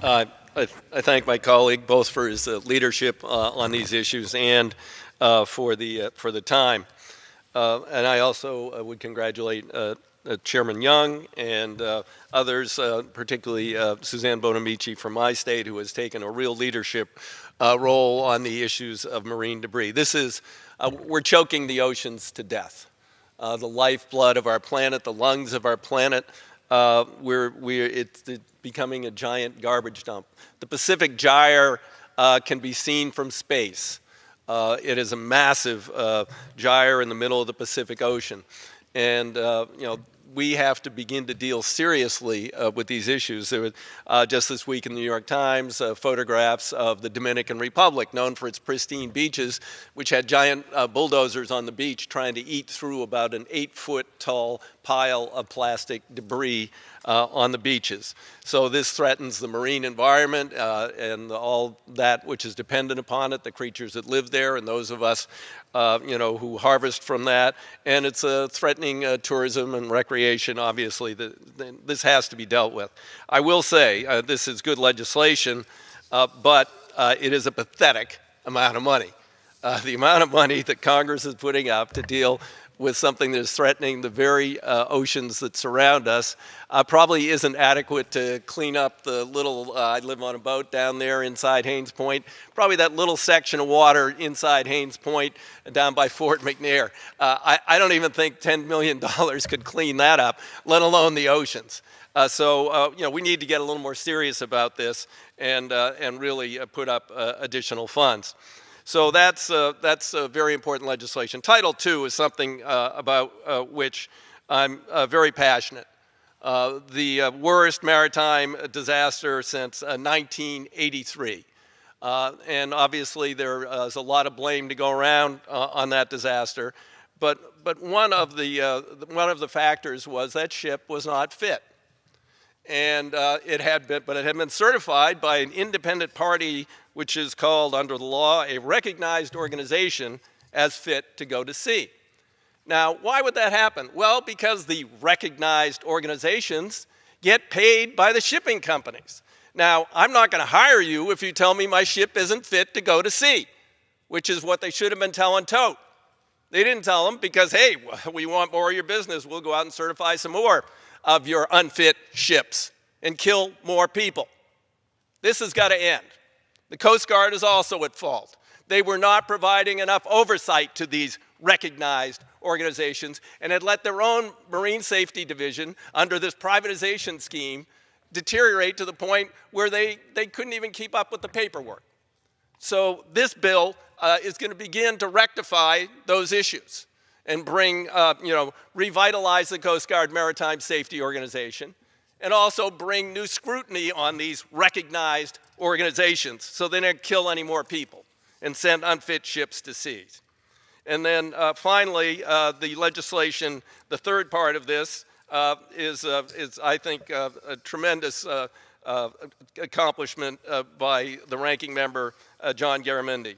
I thank my colleague both for his leadership on these issues and for the time. And I also would congratulate Chairman Young and others, particularly Suzanne Bonamici from my state, who has taken a real leadership role on the issues of marine debris. We're choking the oceans to death. The lifeblood of our planet, the lungs of our planet. It's becoming a giant garbage dump. The Pacific Gyre can be seen from space. It is a massive gyre in the middle of the Pacific Ocean. And we have to begin to deal seriously with these issues. There was, just this week in the New York Times, photographs of the Dominican Republic, known for its pristine beaches, which had giant bulldozers on the beach trying to eat through about an 8-foot tall pile of plastic debris on the beaches. So this threatens the marine environment and all that which is dependent upon it, the creatures that live there and those of us who harvest from that. And it's threatening tourism and recreation, obviously. This has to be dealt with. I will say this is good legislation, but it is a pathetic amount of money. The amount of money that Congress is putting up to deal with something that is threatening the very oceans that surround us probably isn't adequate to clean up the little, I live on a boat down there inside Haines Point, probably that little section of water inside Haines Point down by Fort McNair. I don't even think $10 million could clean that up, let alone the oceans. So we need to get a little more serious about this and really put up additional funds. So that's very important legislation. Title II is something about which I'm very passionate. The worst maritime disaster since 1983. And obviously there is a lot of blame to go around on that disaster. But one of the factors was that ship was not fit. And it had been certified by an independent party, which is called, under the law, a recognized organization as fit to go to sea. Now, why would that happen? Well, because the recognized organizations get paid by the shipping companies. Now, I'm not going to hire you if you tell me my ship isn't fit to go to sea, which is what they should have been telling Tote. They didn't tell them because, hey, we want more of your business. We'll go out and certify some more of your unfit ships and kill more people. This has got to end. The Coast Guard is also at fault. They were not providing enough oversight to these recognized organizations and had let their own Marine Safety Division, under this privatization scheme, deteriorate to the point where they couldn't even keep up with the paperwork. So this bill is going to begin to rectify those issues and bring, revitalize the Coast Guard Maritime Safety Organization, and also bring new scrutiny on these recognized organizations so they don't kill any more people and send unfit ships to sea. And then finally, the legislation, the third part of this is I think, a tremendous accomplishment by the ranking member, John Garamendi.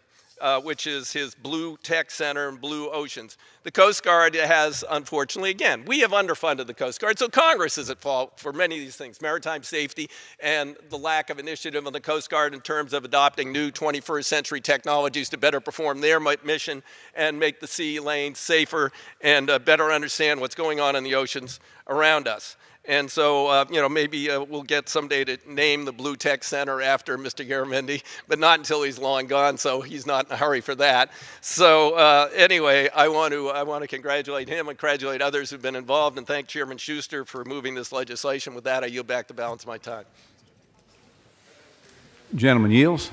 Which is his Blue Tech Center and Blue Oceans. The Coast Guard has, unfortunately, again, we have underfunded the Coast Guard, so Congress is at fault for many of these things, maritime safety and the lack of initiative on the Coast Guard in terms of adopting new 21st century technologies to better perform their mission and make the sea lanes safer and better understand what's going on in the oceans around us. And so, maybe we'll get someday to name the Blue Tech Center after Mr. Garamendi, but not until he's long gone, so he's not in a hurry for that. So anyway, I want to congratulate him and congratulate others who've been involved and thank Chairman Schuster for moving this legislation. With that, I yield back the balance of my time. Gentleman yields.